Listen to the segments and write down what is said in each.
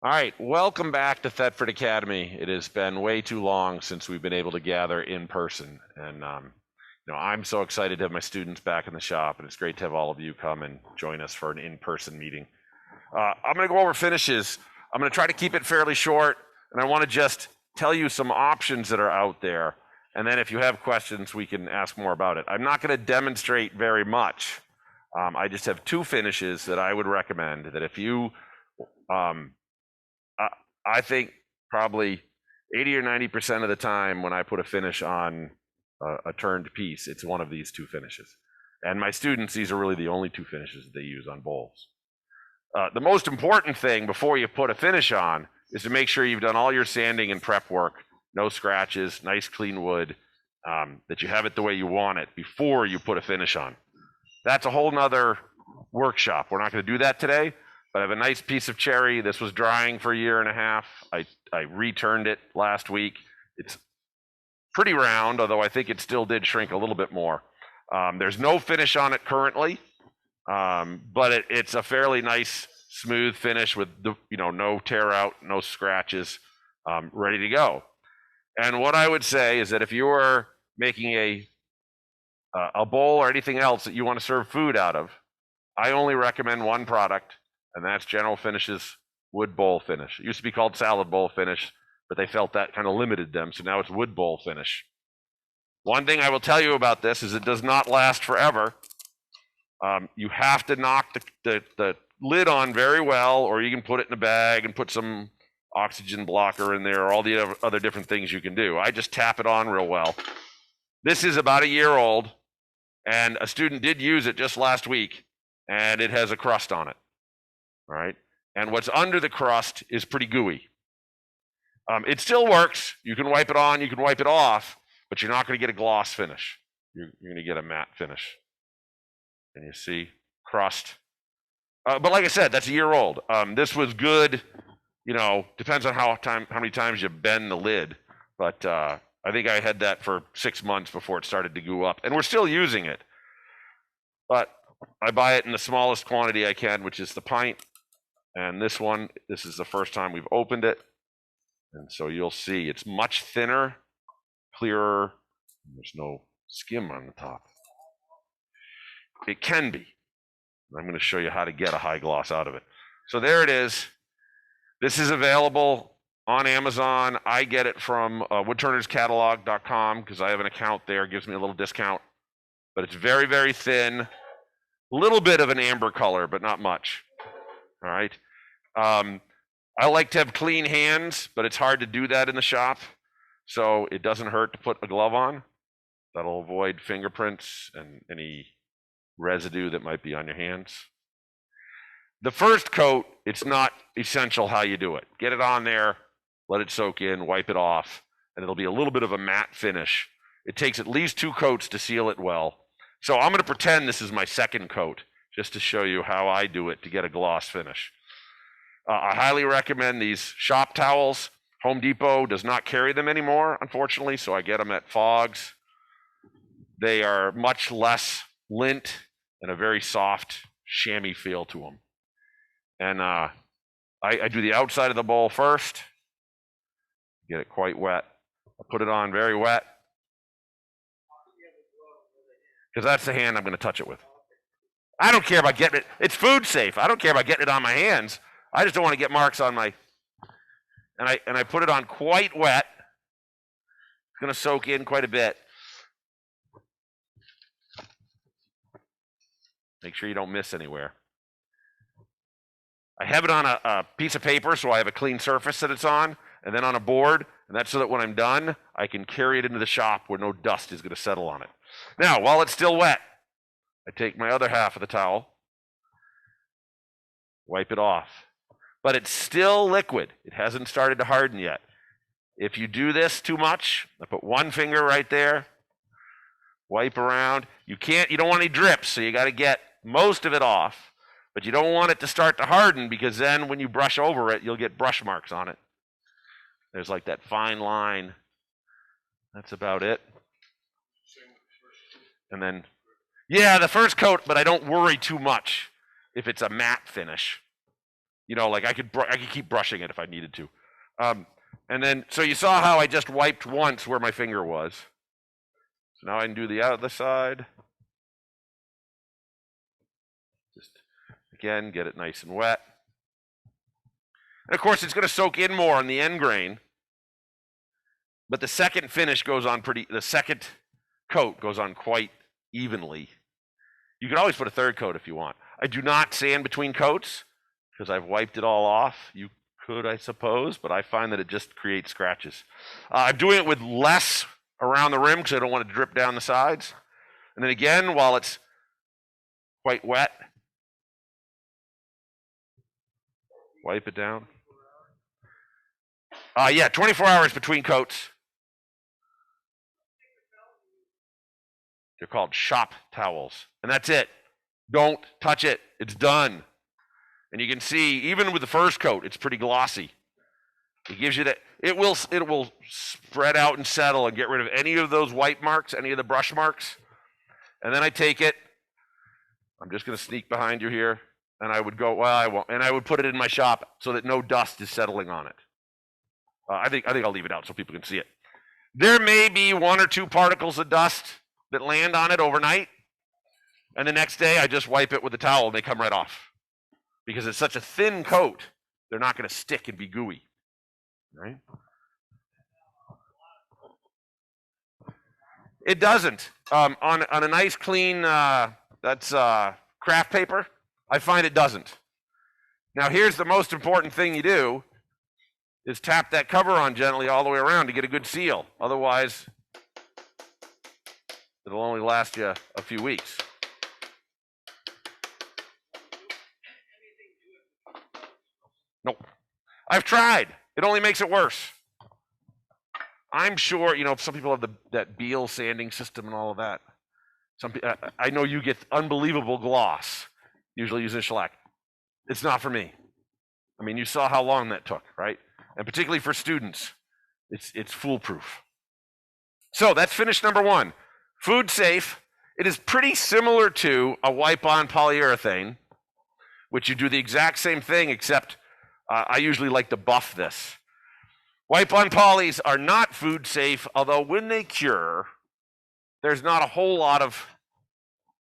All right, welcome back to Thetford Academy. It has been way too long since we've been able to gather in person, and I'm so excited to have my students back in the shop, and it's great to have all of you come and join us for an in-person meeting. I'm going to go over finishes. I'm going to try to keep it fairly short, and I want to just tell you some options that are out there, and then if you have questions, we can ask more about it. I'm not going to demonstrate very much. I just have two finishes that I would recommend that if you I think probably 80 or 90% of the time when I put a finish on a turned piece, it's one of these two finishes. And my students, these are really the only two finishes that they use on bowls. The most important thing before you put a finish on is to make sure you've done all your sanding and prep work, no scratches, nice clean wood, that you have it the way you want it before you put a finish on. That's a whole nother workshop. We're not going to do that today. But I have a nice piece of cherry. This was drying for a year and a half. I returned it last week. It's pretty round, although I think it still did shrink a little bit more. There's no finish on it currently, but it's a fairly nice, smooth finish with no tear out, no scratches, ready to go. And what I would say is that if you are making a bowl or anything else that you want to serve food out of, I only recommend one product. And that's General Finish's wood bowl finish. It used to be called salad bowl finish, but they felt that kind of limited them, so now it's wood bowl finish. One thing I will tell you about this is it does not last forever. You have to knock the lid on very well, or you can put it in a bag and put some oxygen blocker in there, or all the other different things you can do. I just tap it on real well. This is about a year old, and a student did use it just last week, and it has a crust on it. All right, and what's under the crust is pretty gooey. It still works. You can wipe it on, you can wipe it off, but you're not going to get a gloss finish. You're going to get a matte finish. And you see crust. But like I said, that's a year old. This was good. Depends on how many times you bend the lid. But I think I had that for 6 months before it started to goo up, and we're still using it. But I buy it in the smallest quantity I can, which is the pint. And this is the first time we've opened it. And so you'll see it's much thinner, clearer. There's no skim on the top. It can be. I'm going to show you how to get a high gloss out of it. So there it is. This is available on Amazon. I get it from woodturnerscatalog.com because I have an account there. It gives me a little discount. But it's very, very thin. A little bit of an amber color, but not much. All right. I like to have clean hands, but it's hard to do that in the shop. So it doesn't hurt to put a glove on. That'll avoid fingerprints and any residue that might be on your hands. The first coat, it's not essential how you do it. Get it on there, let it soak in, wipe it off, and it'll be a little bit of a matte finish. It takes at least 2 coats to seal it well. So I'm going to pretend this is my second coat, just to show you how I do it to get a gloss finish. I highly recommend these shop towels. Home Depot does not carry them anymore, unfortunately, so I get them at Fogg's. They are much less lint and a very soft, chamois feel to them. And I do the outside of the bowl first. Get it quite wet. I put it on very wet, because that's the hand I'm going to touch it with. I don't care about getting it. It's food safe. I don't care about getting it on my hands. I just don't want to get marks on my. And I put it on quite wet. It's going to soak in quite a bit. Make sure you don't miss anywhere. I have it on a piece of paper so I have a clean surface that it's on, and then on a board, and that's so that when I'm done, I can carry it into the shop where no dust is going to settle on it. Now, while it's still wet, I take my other half of the towel, wipe it off. But it's still liquid. It hasn't started to harden yet. If you do this too much, I put one finger right there, wipe around. You don't want any drips, so you got to get most of it off. But you don't want it to start to harden, because then when you brush over it, you'll get brush marks on it. There's like that fine line. That's about it. And then, yeah, the first coat, but I don't worry too much if it's a matte finish. You know, like I could keep brushing it if I needed to. And then, so you saw how I just wiped once where my finger was. So now I can do the other side. Just, again, get it nice and wet. And of course, it's going to soak in more on the end grain. But the second finish goes on the second coat goes on quite evenly. You can always put a third coat if you want. I do not sand between coats because I've wiped it all off. You could, I suppose, but I find that it just creates scratches. I'm doing it with less around the rim because I don't want it to drip down the sides. And then again, while it's quite wet, wipe it down. Yeah, 24 hours between coats. They're called shop towels. And that's it. Don't touch it. It's done. And you can see, even with the first coat, it's pretty glossy. It gives you that, it will spread out and settle and get rid of any of those white marks, any of the brush marks. And then I take it, I'm just going to sneak behind you here, and I would go, well, I won't, and I would put it in my shop so that no dust is settling on it. I think I'll leave it out so people can see it. There may be 1 or 2 particles of dust that land on it overnight, and the next day I just wipe it with a towel and they come right off. Because it's such a thin coat, they're not going to stick and be gooey, right? It doesn't. On a nice clean, that's craft paper, I find it doesn't. Now here's the most important thing you do, is tap that cover on gently all the way around to get a good seal. Otherwise, it'll only last you a few weeks. Nope. I've tried. It only makes it worse. I'm sure, you know, some people have that Beal sanding system and all of that. I know you get unbelievable gloss, usually using shellac. It's not for me. I mean, you saw how long that took, right? And particularly for students, it's foolproof. So that's finish number 1. Food safe. It is pretty similar to a wipe-on polyurethane, which you do the exact same thing, except I usually like to buff this. Wipe-on polys are not food safe, although when they cure, there's not a whole lot of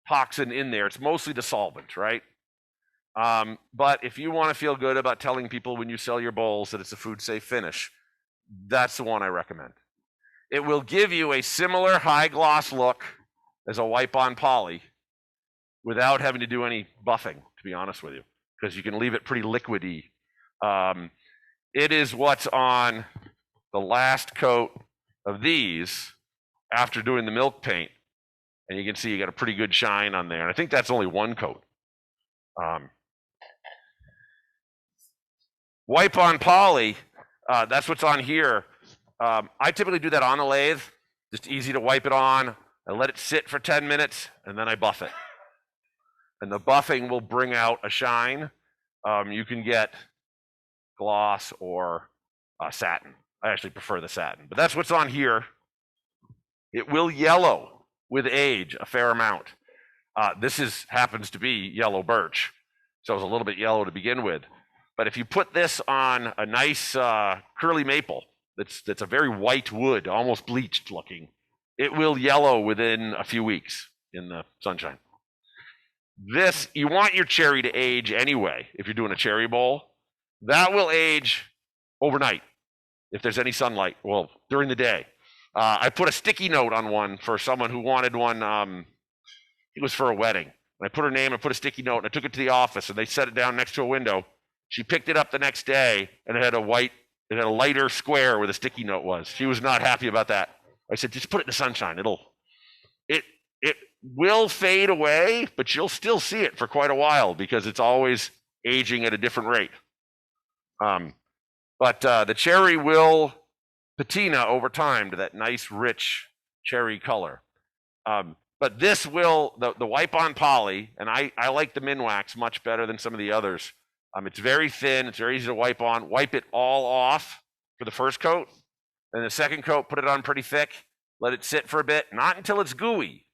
toxin in there. It's mostly the solvent, right? But if you want to feel good about telling people when you sell your bowls that it's a food safe finish, that's the one I recommend. It will give you a similar high gloss look as a wipe-on poly without having to do any buffing, to be honest with you, because you can leave it pretty liquidy. It is what's on the last coat of these after doing the milk paint. And you can see you got a pretty good shine on there. And I think that's only 1 coat. Wipe on poly, that's what's on here. I typically do that on the lathe, just easy to wipe it on. I let it sit for 10 minutes and then I buff it. And the buffing will bring out a shine. You can get gloss or satin. I actually prefer the satin, but that's what's on here. It will yellow with age a fair amount. This happens to be yellow birch, so it's a little bit yellow to begin with. But if you put this on a nice curly maple that's a very white wood, almost bleached looking, it will yellow within a few weeks in the sunshine. This, you want your cherry to age anyway if you're doing a cherry bowl. That will age overnight if there's any sunlight, well, during the day. I put a sticky note on one for someone who wanted one. It was for a wedding. And I put her name and put a sticky note, and I took it to the office, and they set it down next to a window. She picked it up the next day, and it had a lighter square where the sticky note was. She was not happy about that. I said, just put it in the sunshine. It will fade away, but you'll still see it for quite a while because it's always aging at a different rate. But the cherry will patina over time to that nice, rich cherry color. But this will, the wipe-on poly, and I like the Minwax much better than some of the others. It's very thin. It's very easy to wipe on. Wipe it all off for the first coat. And the second coat, put it on pretty thick. Let it sit for a bit. Not until it's gooey.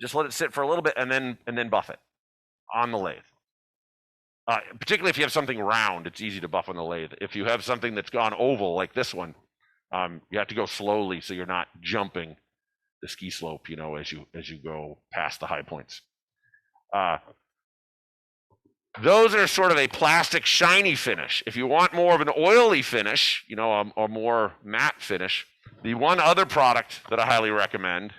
Just let it sit for a little bit and then buff it on the lathe. Particularly if you have something round, it's easy to buff on the lathe. If you have something that's gone oval like this one, you have to go slowly so you're not jumping the ski slope, you know, as you go past the high points. Those are sort of a plastic shiny finish. If you want more of an oily finish, you know, a more matte finish, the one other product that I highly recommend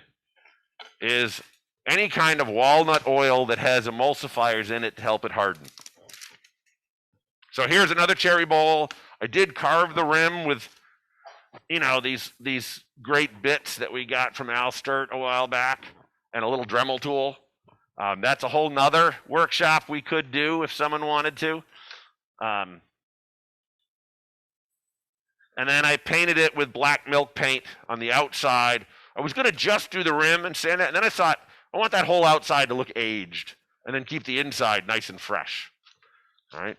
is any kind of walnut oil that has emulsifiers in it to help it harden. So here's another cherry bowl. I did carve the rim with, you know, these great bits that we got from Al Sturt a while back and a little Dremel tool. That's a whole nother workshop we could do if someone wanted to. And then I painted it with black milk paint on the outside. I was going to just do the rim and sand it, and then I thought, I want that whole outside to look aged and then keep the inside nice and fresh. All right.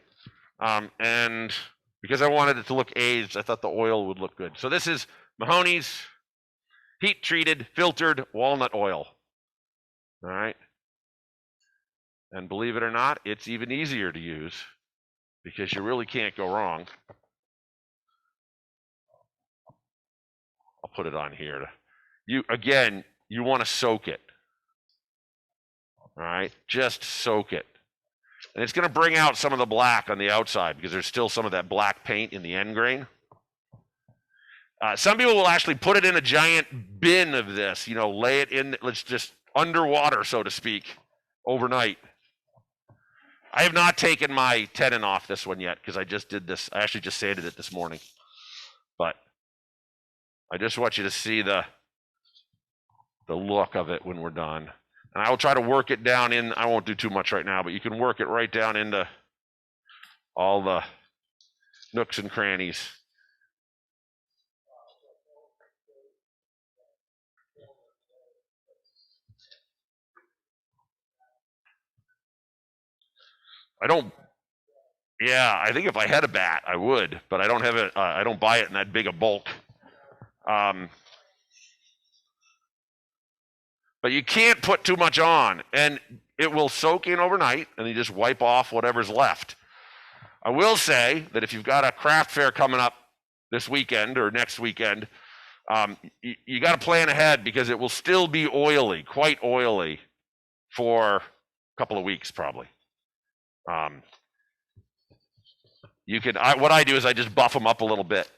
And because I wanted it to look aged, I thought the oil would look good. So this is Mahoney's heat-treated, filtered walnut oil. All right. And believe it or not, it's even easier to use because you really can't go wrong. I'll put it on here. You want to soak it. All right, just soak it. And it's going to bring out some of the black on the outside because there's still some of that black paint in the end grain. Some people will actually put it in a giant bin of this, you know, lay it in, let's just underwater, so to speak, overnight. I have not taken my tenon off this one yet because I just did this. I actually just sanded it this morning. But I just want you to see the look of it when we're done. And I will try to work it down in, I won't do too much right now, but you can work it right down into all the nooks and crannies. I think if I had a bat, I would, but I don't have it, I don't buy it in that big a bulk. But you can't put too much on, and it will soak in overnight, and you just wipe off whatever's left. I will say that if you've got a craft fair coming up this weekend or next weekend, you got to plan ahead because it will still be oily, quite oily, for a couple of weeks probably. What I do is I just buff them up a little bit.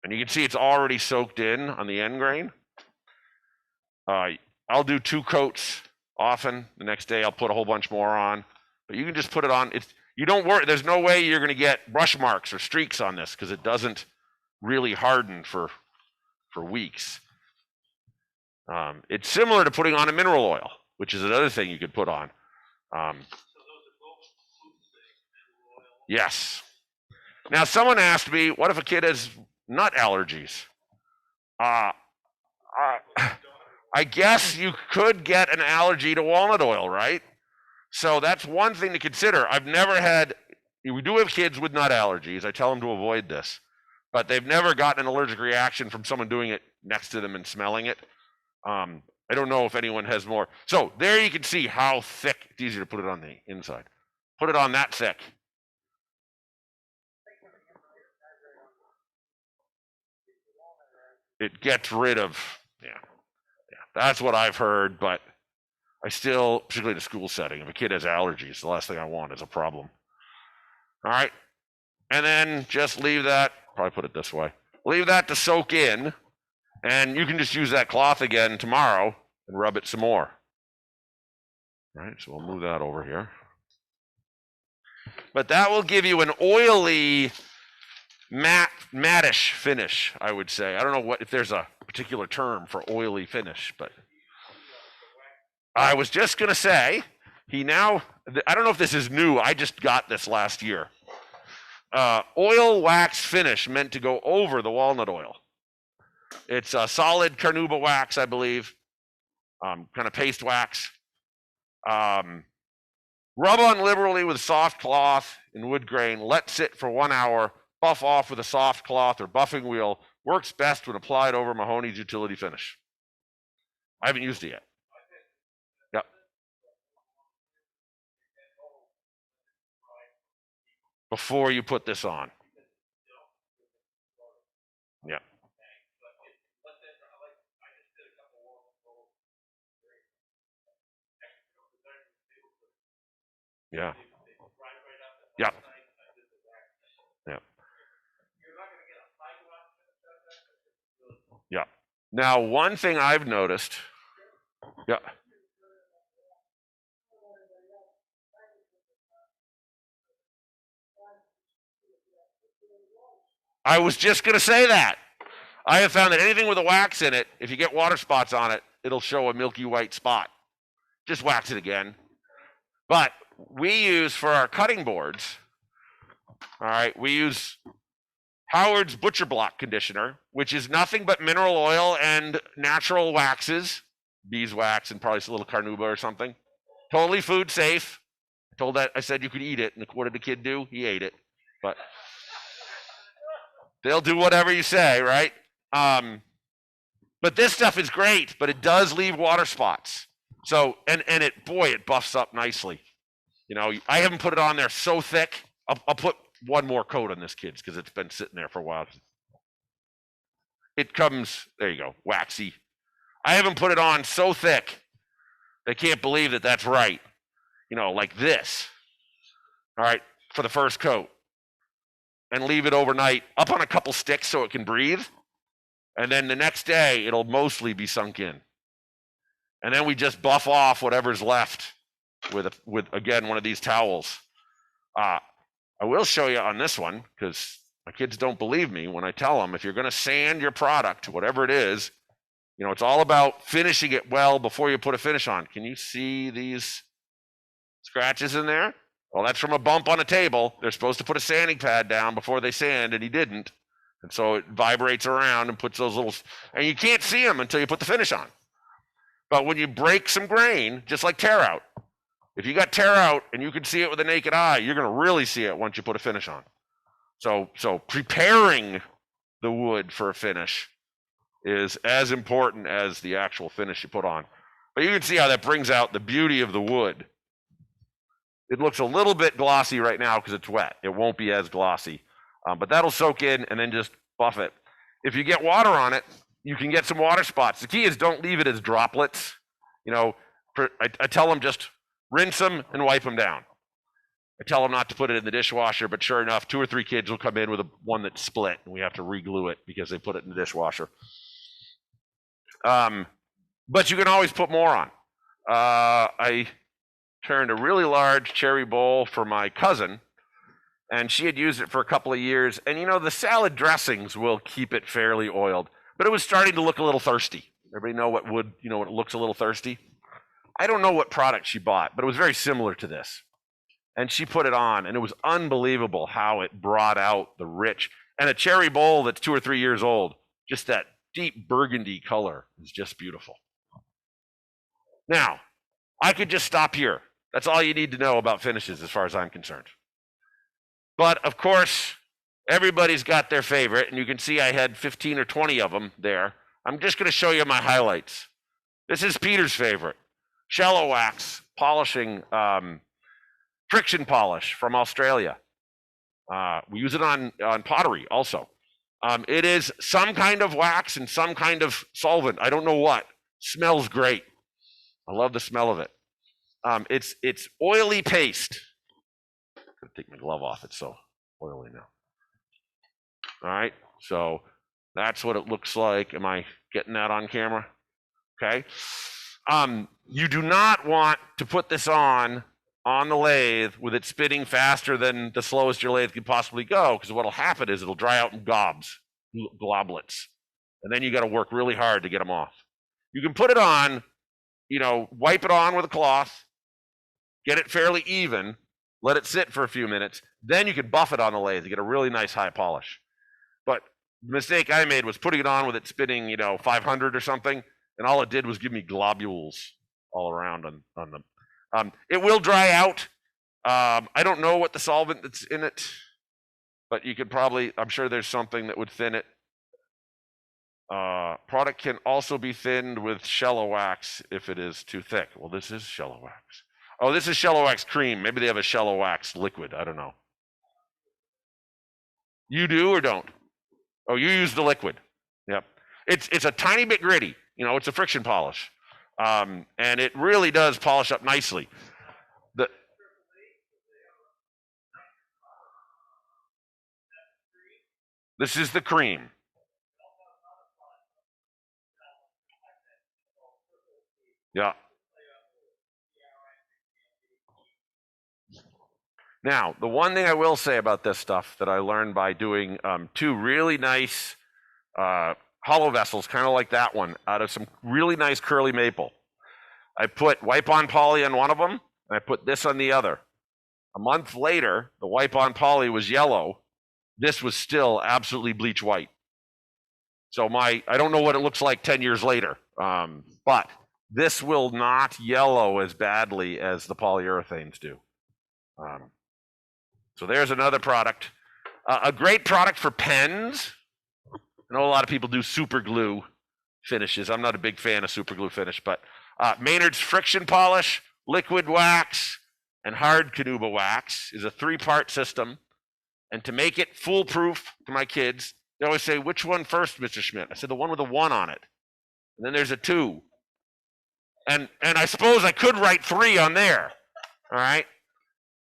And you can see it's already soaked in on the end grain. I'll do 2 coats often. The next day I'll put a whole bunch more on. But you can just put it on. You don't worry. There's no way you're going to get brush marks or streaks on this because it doesn't really harden for weeks. It's similar to putting on a mineral oil, which is another thing you could put on. Yes. Now, someone asked me, what if a kid has nut allergies? I guess you could get an allergy to walnut oil, right? So that's one thing to consider. We do have kids with nut allergies. I tell them to avoid this, but they've never gotten an allergic reaction from someone doing it next to them and smelling it. I don't know if anyone has more. So there you can see how thick. It's easier to put it on the inside. Put it on that thick. It gets rid of, that's what I've heard, but I still, particularly in a school setting, if a kid has allergies, the last thing I want is a problem. All right, and then just leave that, probably put it this way, leave that to soak in, and you can just use that cloth again tomorrow and rub it some more. All right, so we'll move that over here. But that will give you an oily, mattish finish, I would say. I don't know if there's a particular term for oily finish, but I was just going to say, I don't know if this is new. I just got this last year. Oil wax finish meant to go over the walnut oil. It's a solid carnauba wax, I believe, kind of paste wax. Rub on liberally with soft cloth and wood grain. Let sit for 1 hour. Buff off with a soft cloth or buffing wheel. Works best when applied over Mahoney's utility finish. I haven't used it yet. Yep. before you put this on. Yeah. Yeah. Yeah. Yeah. Yeah. Now, one thing I've noticed. Yeah. I was just going to say that. I have found that anything with a wax in it, if you get water spots on it, it'll show a milky white spot. Just wax it again. But we use for our cutting boards, all right, we use Howard's Butcher Block conditioner, which is nothing but mineral oil and natural waxes, beeswax and probably a little carnauba or something. Totally food safe. I said you could eat it, and what did the kid do? He ate it. But they'll do whatever you say, right? But this stuff is great, but it does leave water spots. So, and it buffs up nicely. You know, I haven't put it on there so thick. I'll put one more coat on this, kids, because it's been sitting there for a while. It comes, there you go, waxy. I haven't put it on so thick. They can't believe that that's right. You know, like this. All right, for the first coat. And leave it overnight up on a couple sticks so it can breathe. And then the next day, it'll mostly be sunk in. And then we just buff off whatever's left with again, one of these towels. I will show you on this one, because my kids don't believe me when I tell them, if you're going to sand your product, whatever it is, you know, it's all about finishing it well before you put a finish on. Can you see these scratches in there? Well, that's from a bump on a table. They're supposed to put a sanding pad down before they sand, and he didn't. And so it vibrates around and puts those little, and you can't see them until you put the finish on. But when you break some grain, just like tear out, if you got tear out and you can see it with the naked eye, you're going to really see it once you put a finish on. So preparing the wood for a finish is as important as the actual finish you put on. But you can see how that brings out the beauty of the wood. It looks a little bit glossy right now because it's wet. It won't be as glossy, but that'll soak in and then just buff it. If you get water on it, you can get some water spots. The key is don't leave it as droplets. You know, I tell them just rinse them and wipe them down. I tell them not to put it in the dishwasher, but sure enough, 2 or 3 kids will come in with one that's split, and we have to re-glue it because they put it in the dishwasher. But you can always put more on. I turned a really large cherry bowl for my cousin, and she had used it for a couple of years. And you know, the salad dressings will keep it fairly oiled, but it was starting to look a little thirsty. Everybody know what wood, you know, what looks a little thirsty? I don't know what product she bought, but it was very similar to this. And she put it on, and it was unbelievable how it brought out the rich. And a cherry bowl that's 2 or 3 years old, just that deep burgundy color is just beautiful. Now, I could just stop here. That's all you need to know about finishes as far as I'm concerned. But of course, everybody's got their favorite, and you can see I had 15 or 20 of them there. I'm just going to show you my highlights. This is Peter's favorite. Shallow wax polishing, friction polish from Australia. We use it on pottery also. It is some kind of wax and some kind of solvent. I don't know what. Smells great. I love the smell of it. It's oily paste. I'm gonna take my glove off. It's so oily now. All right, so that's what it looks like. Am I getting that on camera? Okay. You do not want to put this on the lathe with it spinning faster than the slowest your lathe can possibly go, because what'll happen is it'll dry out in globlets, and then you got to work really hard to get them off. You can put it on, you know, wipe it on with a cloth, get it fairly even, let it sit for a few minutes, then you can buff it on the lathe to get a really nice high polish. But the mistake I made was putting it on with it spinning, you know, 500 or something, and all it did was give me globules all around on them. It will dry out. I don't know what the solvent that's in it, but you could probably, I'm sure there's something that would thin it. Product can also be thinned with shallow wax if it is too thick. Well, this is shallow wax. Oh, this is shallow wax cream. Maybe they have a shallow wax liquid. I don't know. You do or don't? Oh, you use the liquid. Yep. It's a tiny bit gritty. You know, it's a friction polish, and it really does polish up nicely. The This is the cream. Yeah. Now, the one thing I will say about this stuff that I learned by doing two really nice hollow vessels, kind of like that one, out of some really nice curly maple. I put wipe on poly on one of them, and I put this on the other. A month later, the wipe on poly was yellow. This was still absolutely bleach white. So I don't know what it looks like 10 years later, but this will not yellow as badly as the polyurethanes do. So there's another product. A great product for pens. I know a lot of people do super glue finishes. I'm not a big fan of super glue finish, but Maynard's friction polish, liquid wax, and hard Canuba wax is a 3-part system. And to make it foolproof to my kids, they always say, which one first, Mr. Schmidt? I said, the one with a 1 on it. And then there's a 2. And I suppose I could write 3 on there. All right?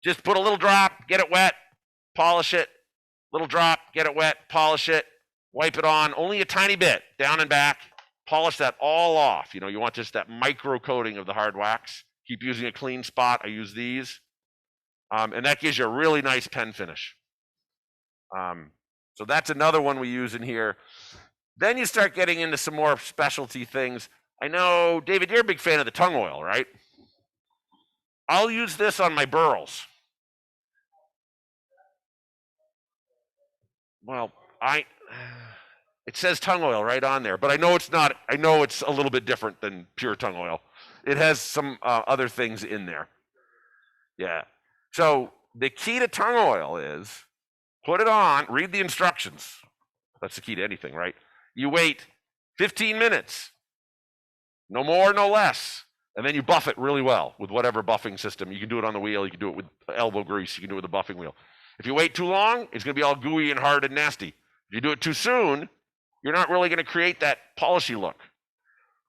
Just put a little drop, get it wet, polish it. Little drop, get it wet, polish it, wipe it on, only a tiny bit, down and back. Polish that all off. You know, you want just that micro coating of the hard wax. Keep using a clean spot. I use these. And that gives you a really nice pen finish. So that's another one we use in here. Then you start getting into some more specialty things. I know, David, you're a big fan of the tongue oil, right? I'll use this on my burls. Well, it says tongue oil right on there, but I know it's not. I know it's a little bit different than pure tongue oil. It has some other things in there. Yeah. So the key to tongue oil is put it on, read the instructions. That's the key to anything, right? You wait 15 minutes, no more, no less. And then you buff it really well with whatever buffing system. You can do it on the wheel. You can do it with elbow grease. You can do it with a buffing wheel. If you wait too long, it's going to be all gooey and hard and nasty. If you do it too soon, you're not really going to create that polishy look.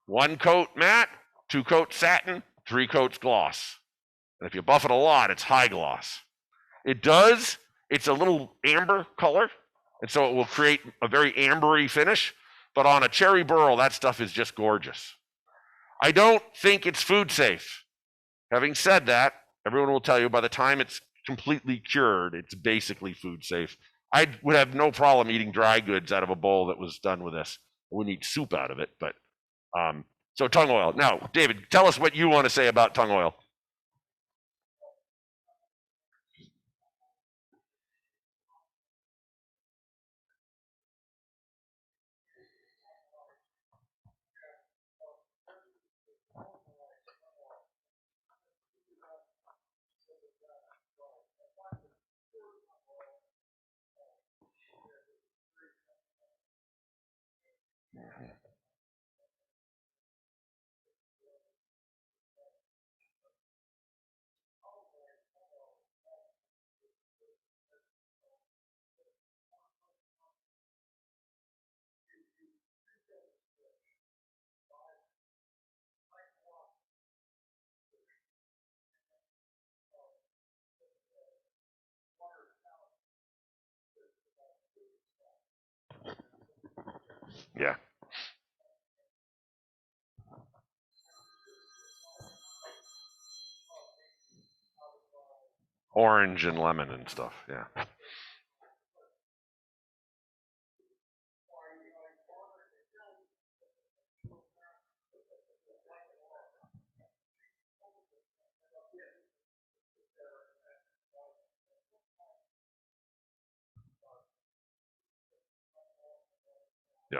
1 coat matte, 2 coats satin, 3 coats gloss. And if you buff it a lot, it's high gloss. It's a little amber color, and so it will create a very ambery finish. But on a cherry burl, that stuff is just gorgeous. I don't think it's food safe. Having said that, everyone will tell you by the time it's completely cured, it's basically food safe. I would have no problem eating dry goods out of a bowl that was done with this. I wouldn't eat soup out of it, but so tongue oil. Now, David, tell us what you want to say about tongue oil. Yeah. Orange and lemon and stuff. Yeah. Yeah.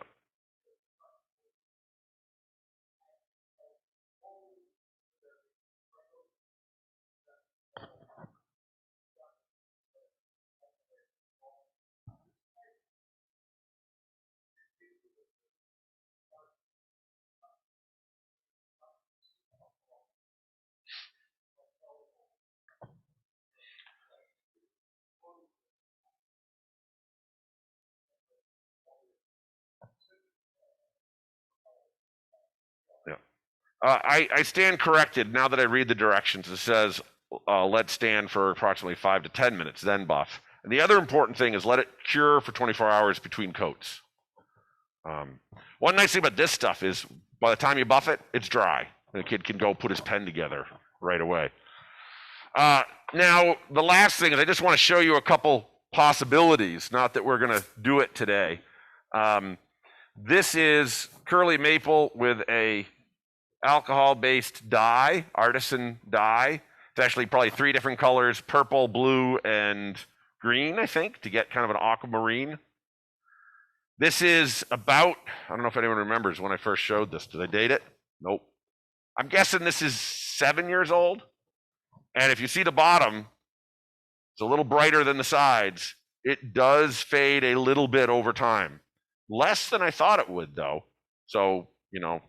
I stand corrected now that I read the directions. It says let stand for approximately 5 to 10 minutes, then buff. And the other important thing is let it cure for 24 hours between coats. One nice thing about this stuff is by the time you buff it, it's dry. And the kid can go put his pen together right away. Now, the last thing is I just want to show you a couple possibilities, not that we're going to do it today. This is curly maple with a alcohol-based dye, artisan dye. It's actually probably 3 different colors, purple, blue, and green, I think, to get kind of an aquamarine. This is about, I don't know if anyone remembers when I first showed this. Did I date it? Nope. I'm guessing this is 7 years old. And if you see the bottom, it's a little brighter than the sides. It does fade a little bit over time. Less than I thought it would, though. So, you know,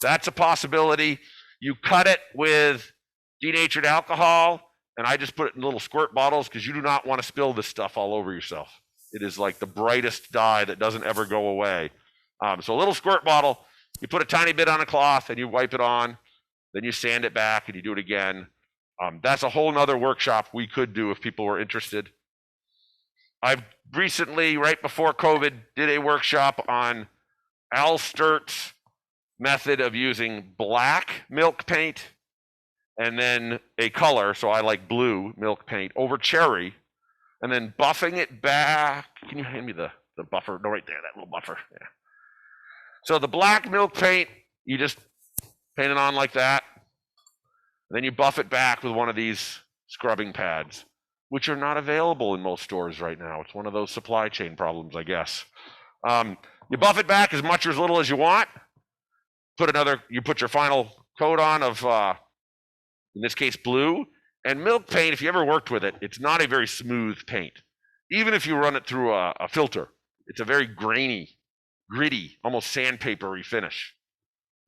that's a possibility. You cut it with denatured alcohol, and I just put it in little squirt bottles because you do not want to spill this stuff all over yourself. It is like the brightest dye that doesn't ever go away. So a little squirt bottle, you put a tiny bit on a cloth and you wipe it on, then you sand it back and you do it again. That's a whole nother workshop we could do if people were interested. I've recently, right before COVID, did a workshop on Al Sturt's method of using black milk paint and then a color, so I like blue milk paint, over cherry, and then buffing it back. Can you hand me the buffer? No, right there, that little buffer. Yeah. So the black milk paint, you just paint it on like that. And then you buff it back with one of these scrubbing pads, which are not available in most stores right now. It's one of those supply chain problems, I guess. You buff it back as much or as little as you want. You put your final coat on of, in this case, blue. And milk paint, if you ever worked with it, it's not a very smooth paint. Even if you run it through a filter, it's a very grainy, gritty, almost sandpapery finish.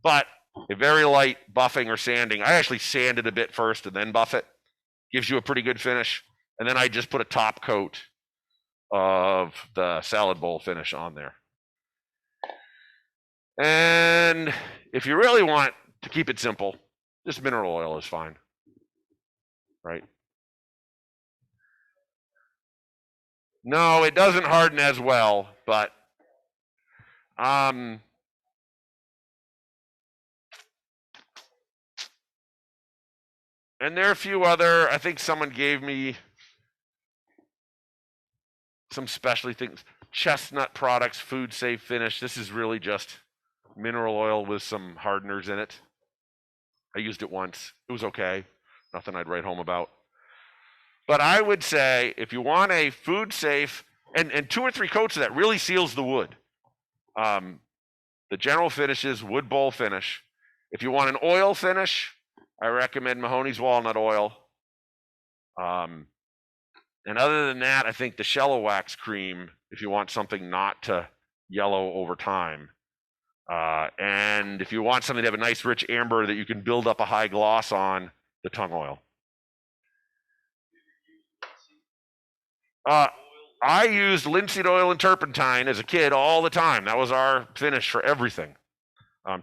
But a very light buffing or sanding, I actually sand it a bit first and then buff it. Gives you a pretty good finish. And then I just put a top coat of the salad bowl finish on there. And if you really want to keep it simple, just mineral oil is fine. Right? No, it doesn't harden as well, but and there are a few other, I think someone gave me some specialty things. Chestnut products, food safe finish. This is really just mineral oil with some hardeners in it. I used it once. It was okay. Nothing I'd write home about. But I would say if you want a food safe, and 2 or 3 coats of that really seals the wood. The general finish is wood bowl finish. If you want an oil finish, I recommend Mahoney's walnut oil. And other than that, I think the Shello Wax cream, if you want something not to yellow over time. And if you want something to have a nice rich amber that you can build up a high gloss on, the tung oil. I used linseed oil and turpentine as a kid all the time. That was our finish for everything.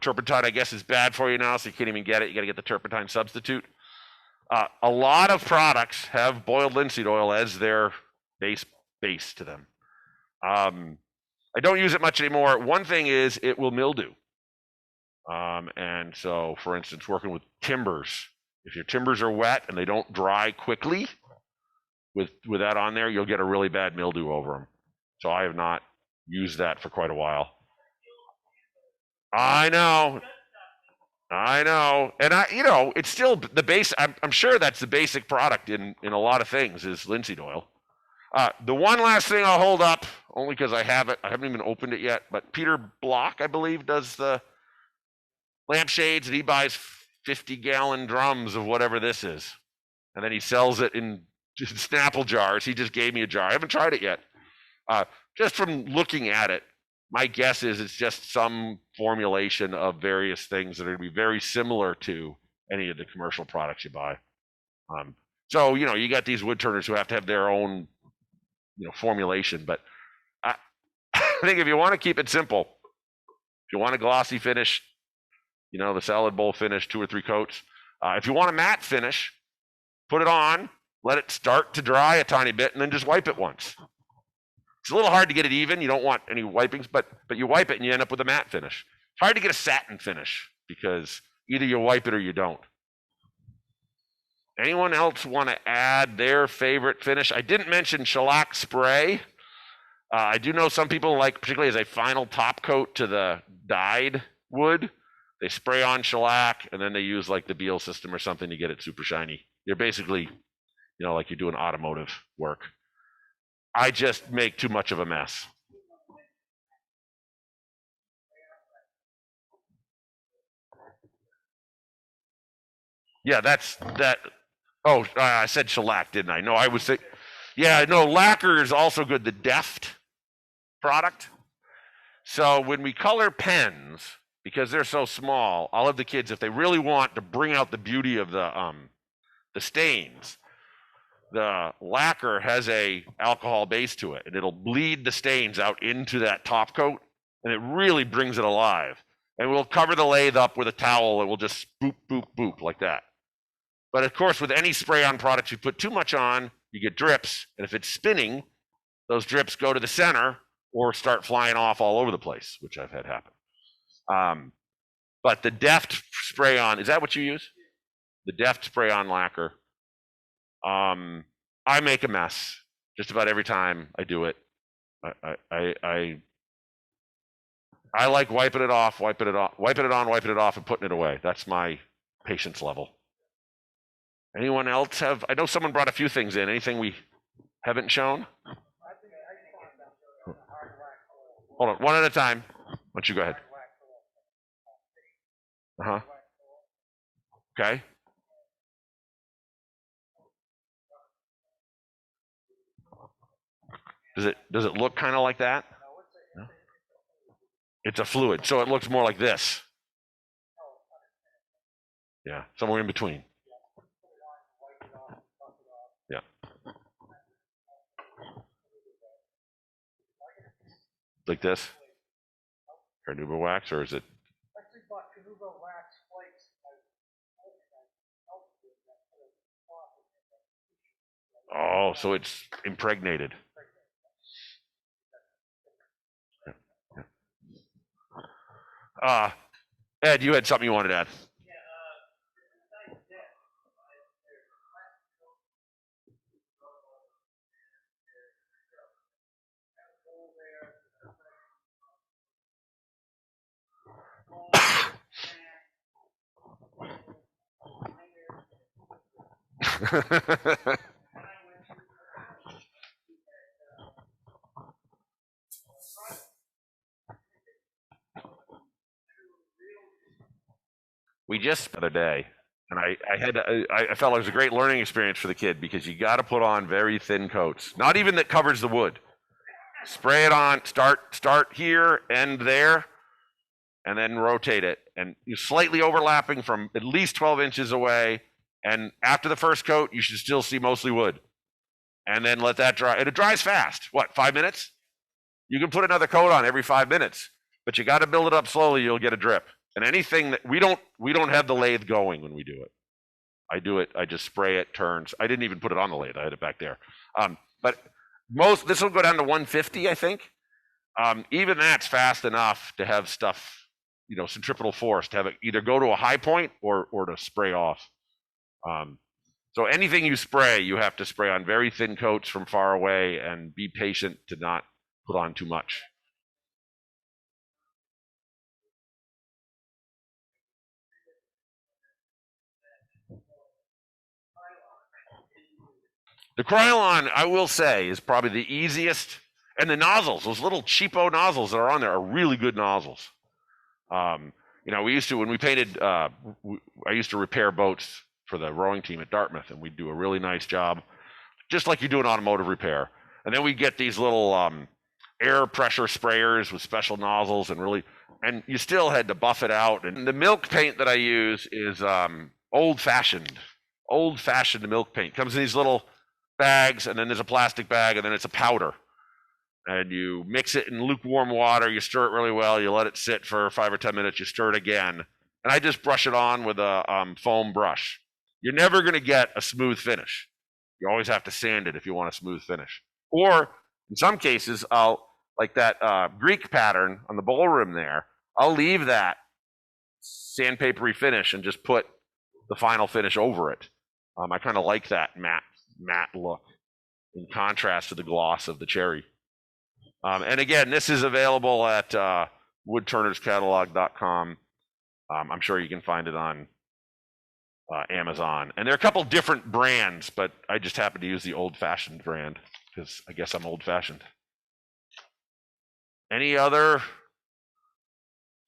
Turpentine, I guess, is bad for you now, so you can't even get it. You got to get the turpentine substitute. A lot of products have boiled linseed oil as their base to them. I don't use it much anymore. One thing is it will mildew. And so, for instance, working with timbers, if your timbers are wet and they don't dry quickly, with that on there, you'll get a really bad mildew over them. So I have not used that for quite a while. I know. And it's still the base. I'm sure that's the basic product in a lot of things is linseed oil. The one last thing I'll hold up, only because I have it. I haven't even opened it yet, but Peter Block, I believe, does the lampshades, and he buys 50-gallon drums of whatever this is. And then he sells it in Snapple jars. He just gave me a jar. I haven't tried it yet. Just from looking at it, my guess is it's just some formulation of various things that are going to be very similar to any of the commercial products you buy. So, you got these woodturners who have to have their own, formulation. But I think if you want to keep it simple, if you want a glossy finish, You know, the salad bowl finish, 2 or 3 coats. If you want a matte finish, put it on, let it start to dry a tiny bit, and then just wipe it once. It's a little hard to get it even. You don't want any wipings, but you wipe it and you end up with a matte finish. It's hard to get a satin finish because either you wipe it or you don't. Anyone else want to add their favorite finish? I didn't mention shellac spray. I do know some people like, particularly as a final top coat to the dyed wood, they spray on shellac and then they use like the Beal system or something to get it super shiny. You're basically, you know, like you're doing automotive work. I just make too much of a mess. Yeah, that's that. Oh, I said shellac, didn't I? No, I was saying, yeah, no, lacquer is also good. The Deft product. So when we color pens, because they're so small, I'll have the kids, if they really want to bring out the beauty of the stains, the lacquer has a alcohol base to it, and it'll bleed the stains out into that top coat, and it really brings it alive. And we'll cover the lathe up with a towel, and we'll just boop, boop, boop like that. But of course, with any spray-on product, you put too much on, you get drips, and if it's spinning, those drips go to the center or start flying off all over the place, which I've had happen. But the Deft spray-on, is that what you use? The Deft spray-on lacquer. I make a mess just about every time I do it. I like wiping it off, wiping it on, wiping it off, and putting it away. That's my patience level. Anyone else have? I know someone brought a few things in. Anything we haven't shown? Hold on, one at a time. Why don't you go ahead? Uh-huh. Okay. Does it look kind of like that? No? It's a fluid, so it looks more like this. Yeah, somewhere in between. Yeah. Like this? Carnauba wax, or is it? Oh, so it's impregnated. Ed, you had something you wanted to add. We just the other day, and I felt it was a great learning experience for the kid because you got to put on very thin coats, not even that covers the wood. Spray it on, start here, end there, and then rotate it, and you're slightly overlapping from at least 12 inches away. And after the first coat, you should still see mostly wood, and then let that dry. And it dries fast. What, 5 minutes? You can put another coat on every 5 minutes, but you got to build it up slowly. You'll get a drip. And anything that we don't have the lathe going when we do it. I do it. I just spray it, turns. I didn't even put it on the lathe. I had it back there. But this will go down to 150, I think. Even that's fast enough to have stuff, you know, centripetal force to have it either go to a high point or to spray off. So anything you spray, you have to spray on very thin coats from far away and be patient to not put on too much. The Krylon, I will say, is probably the easiest. And the nozzles, those little cheapo nozzles that are on there are really good nozzles. You know, we used to, when we painted, I used to repair boats for the rowing team at Dartmouth, and we'd do a really nice job, just like you do an automotive repair. And then we get these little air pressure sprayers with special nozzles, and you still had to buff it out. And the milk paint that I use is old-fashioned milk paint. Comes in these little bags, and then there's a plastic bag, and then it's a powder. And you mix it in lukewarm water, you stir it really well, you let it sit for 5 or 10 minutes, you stir it again, and I just brush it on with a foam brush. You're never going to get a smooth finish. You always have to sand it if you want a smooth finish. Or in some cases, I'll, like that Greek pattern on the bowl rim there, I'll leave that sandpapery finish and just put the final finish over it. I kind of like that matte look in contrast to the gloss of the cherry. And again, this is available at woodturnerscatalog.com. I'm sure you can find it on Amazon. And there are a couple different brands, but I just happen to use the old-fashioned brand because I guess I'm old-fashioned. Any other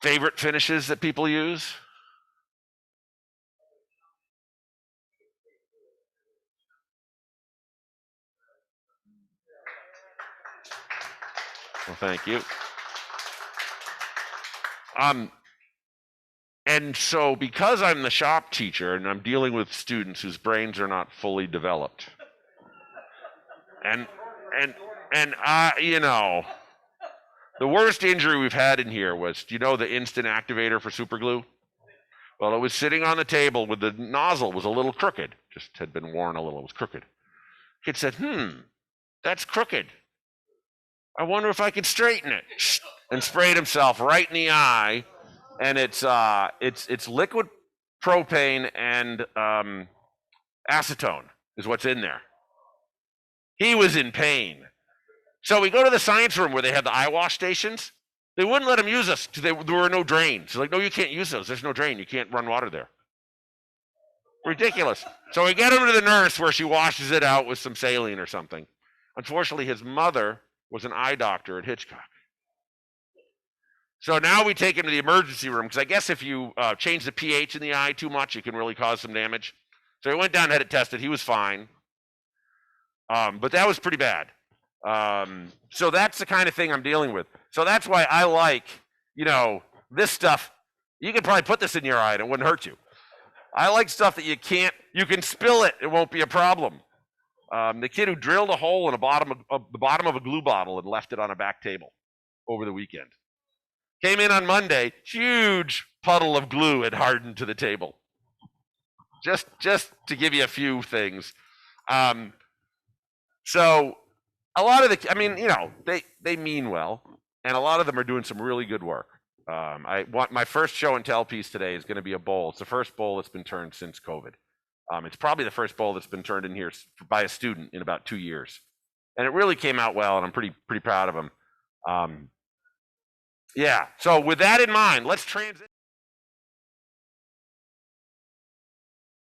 favorite finishes that people use? Well, thank you. And so because I'm the shop teacher and I'm dealing with students whose brains are not fully developed, and you know, the worst injury we've had in here was, do you know the instant activator for super glue? Well, it was sitting on the table with the nozzle was a little crooked, just had been worn a little, it was crooked. Kid said, that's crooked. I wonder if I could straighten it. And sprayed himself right in the eye. And it's liquid propane and acetone is what's in there. He was in pain. So we go to the science room where they had the eye wash stations. They wouldn't let him use us because there were no drains. They're like, no, you can't use those. There's no drain. You can't run water there. Ridiculous. So we get him to the nurse where she washes it out with some saline or something. Unfortunately, his mother was an eye doctor at Hitchcock. So now we take him to the emergency room because I guess if you change the pH in the eye too much, it can really cause some damage. So he went down and had it tested. He was fine. But that was pretty bad. So that's the kind of thing I'm dealing with. So that's why I like, this stuff. You could probably put this in your eye and it wouldn't hurt you. I like stuff that you can spill it. It won't be a problem. The kid who drilled a hole in the bottom of a glue bottle and left it on a back table over the weekend. Came in on Monday, huge puddle of glue had hardened to the table. Just to give you a few things. So a lot of they mean well, and a lot of them are doing some really good work. My first show and tell piece today is going to be a bowl. It's the first bowl that's been turned since COVID. It's probably the first bowl that's been turned in here by a student in about 2 years. And it really came out well, and I'm pretty proud of them. Yeah, so with that in mind, let's transition.